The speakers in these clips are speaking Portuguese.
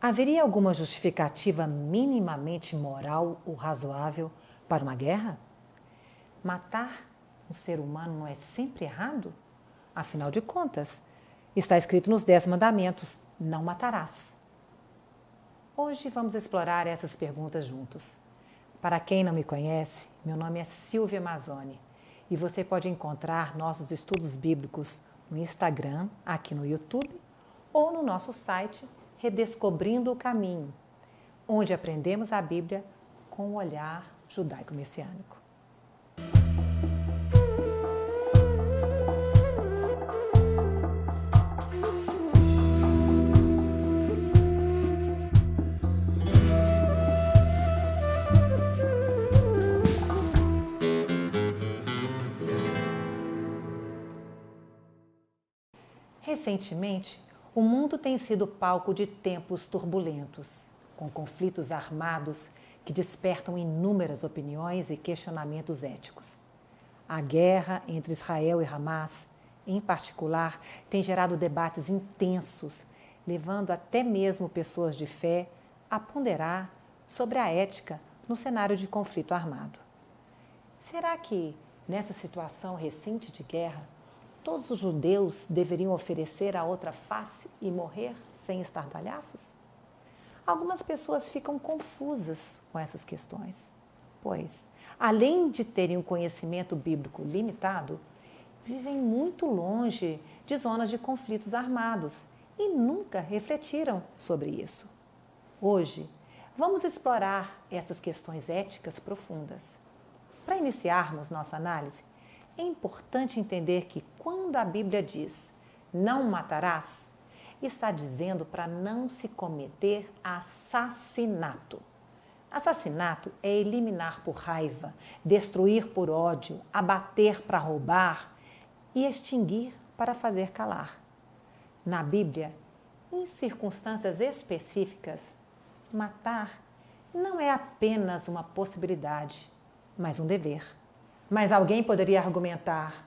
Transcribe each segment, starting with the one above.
Haveria alguma justificativa minimamente moral ou razoável para uma guerra? Matar um ser humano não é sempre errado? Afinal de contas, está escrito nos 10 mandamentos: não matarás. Hoje vamos explorar essas perguntas juntos. Para quem não me conhece, meu nome é Silvia Mazzoni e você pode encontrar nossos estudos bíblicos no Instagram, aqui no YouTube ou no nosso site Redescobrindo o Caminho, onde aprendemos a Bíblia com um olhar judaico-messiânico. Recentemente, o mundo tem sido palco de tempos turbulentos, com conflitos armados que despertam inúmeras opiniões e questionamentos éticos. A guerra entre Israel e Hamas, em particular, tem gerado debates intensos, levando até mesmo pessoas de fé a ponderar sobre a ética no cenário de conflito armado. Será que, nessa situação recente de guerra, todos os judeus deveriam oferecer a outra face e morrer sem estardalhaços? Algumas pessoas ficam confusas com essas questões, pois, além de terem um conhecimento bíblico limitado, vivem muito longe de zonas de conflitos armados e nunca refletiram sobre isso. Hoje, vamos explorar essas questões éticas profundas. Para iniciarmos nossa análise, é importante entender que quando a Bíblia diz não matarás, está dizendo para não se cometer assassinato. Assassinato é eliminar por raiva, destruir por ódio, abater para roubar e extinguir para fazer calar. Na Bíblia, em circunstâncias específicas, matar não é apenas uma possibilidade, mas um dever. Mas alguém poderia argumentar: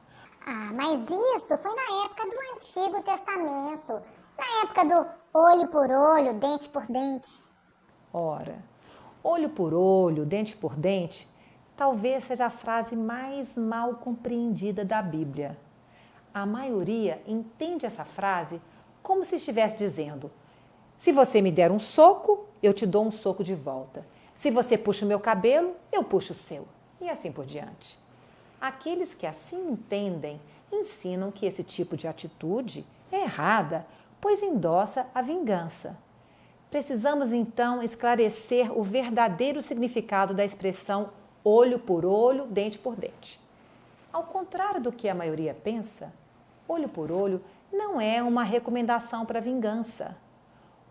mas isso foi na época do Antigo Testamento, na época do olho por olho, dente por dente. Ora, olho por olho, dente por dente, talvez seja a frase mais mal compreendida da Bíblia. A maioria entende essa frase como se estivesse dizendo: se você me der um soco, eu te dou um soco de volta. Se você puxa o meu cabelo, eu puxo o seu. E assim por diante. Aqueles que assim entendem ensinam que esse tipo de atitude é errada, pois endossa a vingança. Precisamos então esclarecer o verdadeiro significado da expressão olho por olho, dente por dente. Ao contrário do que a maioria pensa, olho por olho não é uma recomendação para vingança.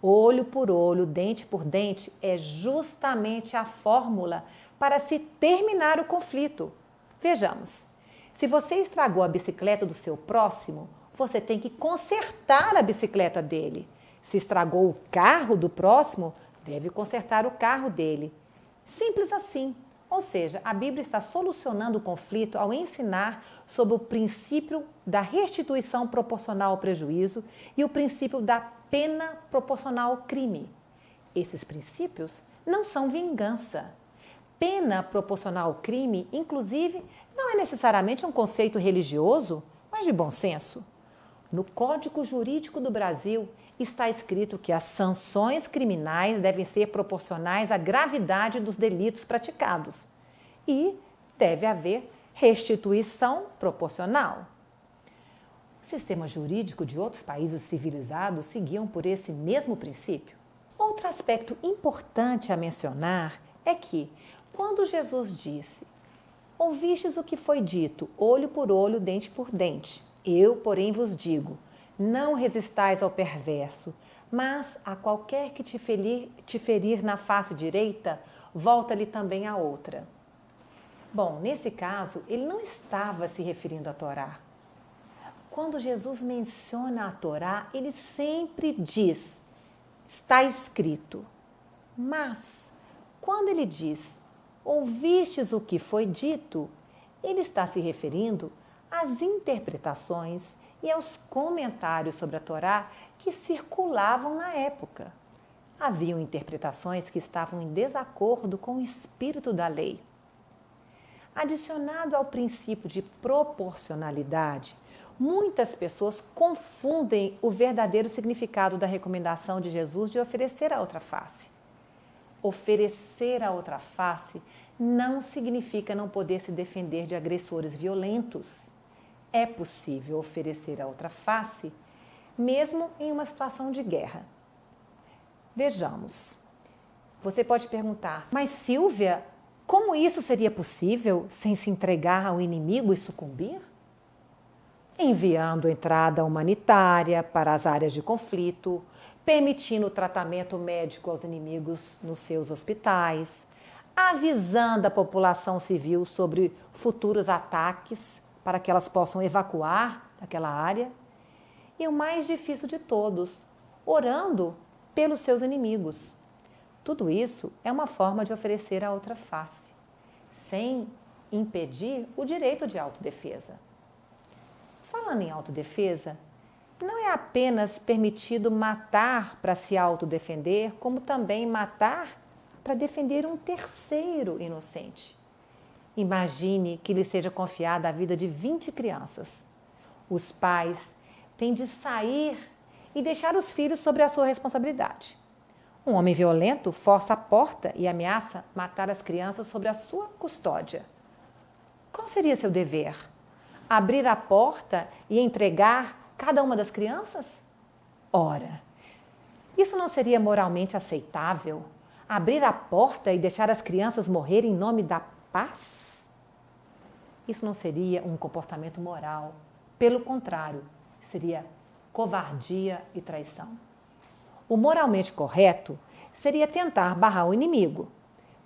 Olho por olho, dente por dente é justamente a fórmula para se terminar o conflito. Vejamos, se você estragou a bicicleta do seu próximo, você tem que consertar a bicicleta dele. Se estragou o carro do próximo, deve consertar o carro dele. Simples assim. Ou seja, a Bíblia está solucionando o conflito ao ensinar sobre o princípio da restituição proporcional ao prejuízo e o princípio da pena proporcional ao crime. Esses princípios não são vingança. Pena proporcional ao crime, inclusive, não é necessariamente um conceito religioso, mas de bom senso. No Código Jurídico do Brasil está escrito que as sanções criminais devem ser proporcionais à gravidade dos delitos praticados e deve haver restituição proporcional. O sistema jurídico de outros países civilizados seguiam por esse mesmo princípio. Outro aspecto importante a mencionar é que, quando Jesus disse: ouvistes o que foi dito, olho por olho, dente por dente. Eu, porém, vos digo, não resistais ao perverso, mas a qualquer que te ferir na face direita, volta-lhe também a outra. Bom, nesse caso, ele não estava se referindo à Torá. Quando Jesus menciona a Torá, ele sempre diz: está escrito. Mas, quando ele diz: ouvistes o que foi dito, ele está se referindo às interpretações e aos comentários sobre a Torá que circulavam na época. haviam interpretações que estavam em desacordo com o espírito da lei. Adicionado ao princípio de proporcionalidade, muitas pessoas confundem o verdadeiro significado da recomendação de Jesus de oferecer a outra face. Oferecer a outra face não significa não poder se defender de agressores violentos. É possível oferecer a outra face, mesmo em uma situação de guerra. Vejamos. Você pode perguntar, mas Silvia, como isso seria possível sem se entregar ao inimigo e sucumbir? Enviando entrada humanitária para as áreas de conflito, permitindo o tratamento médico aos inimigos nos seus hospitais, avisando a população civil sobre futuros ataques para que elas possam evacuar daquela área. E o mais difícil de todos, orando pelos seus inimigos. Tudo isso é uma forma de oferecer a outra face, sem impedir o direito de autodefesa. Falando em autodefesa, não é apenas permitido matar para se autodefender, como também matar para defender um terceiro inocente. Imagine que lhe seja confiada a vida de 20 crianças. Os pais têm de sair e deixar os filhos sob a sua responsabilidade. Um homem violento força a porta e ameaça matar as crianças sob a sua custódia. Qual seria seu dever? Abrir a porta e entregar cada uma das crianças? Ora, isso não seria moralmente aceitável? Abrir a porta e deixar as crianças morrerem em nome da paz? Isso não seria um comportamento moral. Pelo contrário, seria covardia e traição. O moralmente correto seria tentar barrar o inimigo.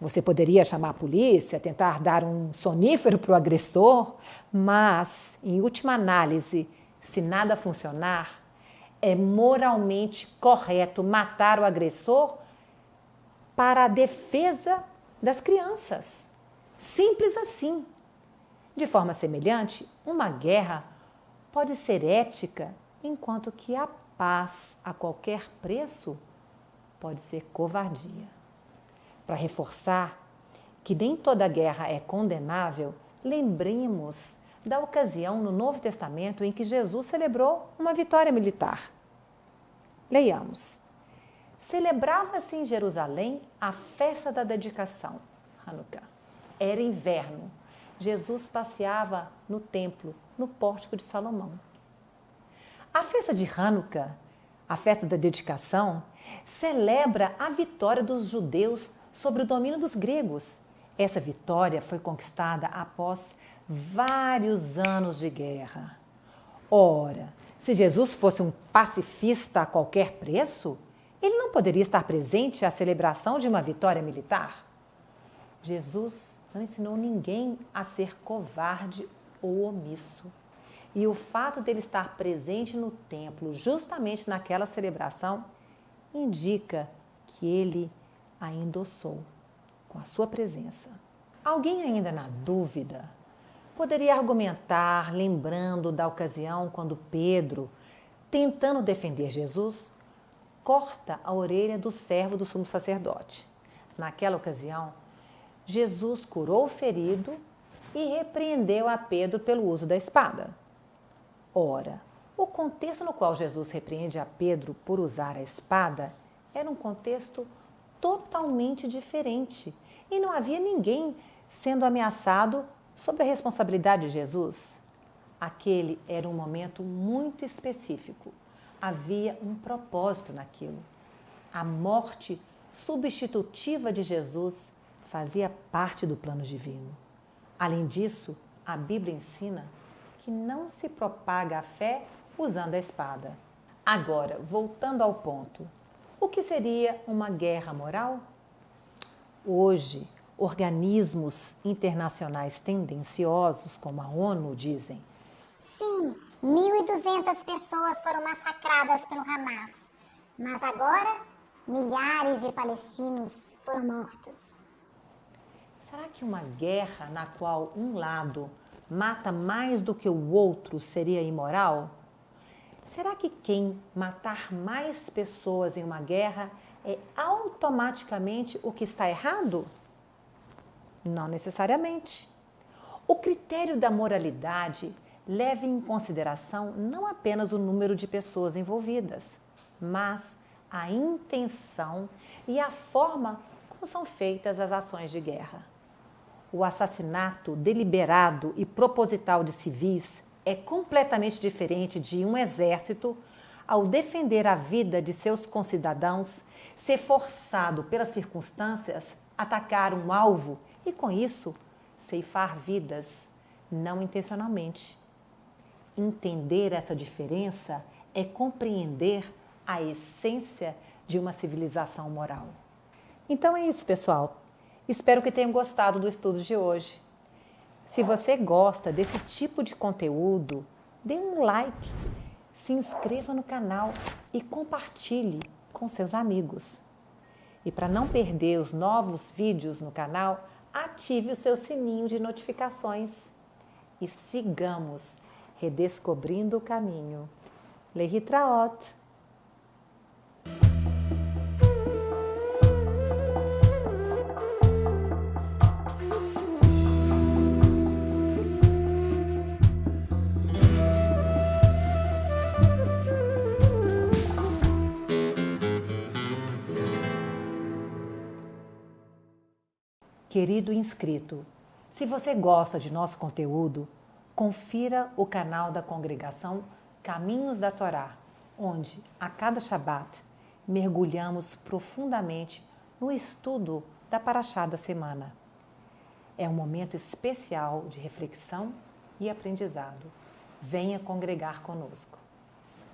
Você poderia chamar a polícia, tentar dar um sonífero para o agressor, mas, em última análise, se nada funcionar, é moralmente correto matar o agressor para a defesa das crianças. Simples assim. De forma semelhante, uma guerra pode ser ética, enquanto que a paz a qualquer preço pode ser covardia. Para reforçar que nem toda guerra é condenável, lembremos da ocasião no Novo Testamento em que Jesus celebrou uma vitória militar. Leiamos. Celebrava-se em Jerusalém a festa da dedicação, Hanukkah. Era inverno. Jesus passeava no templo, no pórtico de Salomão. A festa de Hanukkah, a festa da dedicação, celebra a vitória dos judeus sobre o domínio dos gregos. Essa vitória foi conquistada após vários anos de guerra. Ora, se Jesus fosse um pacifista a qualquer preço, ele não poderia estar presente à celebração de uma vitória militar? Jesus não ensinou ninguém a ser covarde ou omisso. E o fato dele estar presente no templo, justamente naquela celebração, indica que ele a endossou com a sua presença. Alguém ainda na dúvida poderia argumentar, lembrando da ocasião quando Pedro, tentando defender Jesus, corta a orelha do servo do sumo sacerdote. Naquela ocasião, Jesus curou o ferido e repreendeu a Pedro pelo uso da espada. Ora, o contexto no qual Jesus repreende a Pedro por usar a espada era um contexto totalmente diferente e não havia ninguém sendo ameaçado sob a responsabilidade de Jesus. Aquele era um momento muito específico. Havia um propósito naquilo. A morte substitutiva de Jesus fazia parte do plano divino. Além disso, a Bíblia ensina que não se propaga a fé usando a espada. Agora, voltando ao ponto, o que seria uma guerra moral? Hoje, organismos internacionais tendenciosos como a ONU dizem: Sim, 1.200 pessoas foram massacradas pelo Hamas, mas agora milhares de palestinos foram mortos. Será que uma guerra na qual um lado mata mais do que o outro seria imoral? Será que quem matar mais pessoas em uma guerra é automaticamente o que está errado? Não necessariamente. O critério da moralidade leva em consideração não apenas o número de pessoas envolvidas, mas a intenção e a forma como são feitas as ações de guerra. O assassinato deliberado e proposital de civis é completamente diferente de um exército, ao defender a vida de seus concidadãos, ser forçado pelas circunstâncias a atacar um alvo e, com isso, ceifar vidas, não intencionalmente. Entender essa diferença é compreender a essência de uma civilização moral. Então é isso, pessoal. Espero que tenham gostado do estudo de hoje. Se você gosta desse tipo de conteúdo, dê um like, se inscreva no canal e compartilhe com seus amigos. E para não perder os novos vídeos no canal, ative o seu sininho de notificações e sigamos redescobrindo o caminho. Lehitraot! Querido inscrito, se você gosta de nosso conteúdo, confira o canal da congregação Caminhos da Torá, onde, a cada Shabat, mergulhamos profundamente no estudo da Parashá da semana. É um momento especial de reflexão e aprendizado. Venha congregar conosco.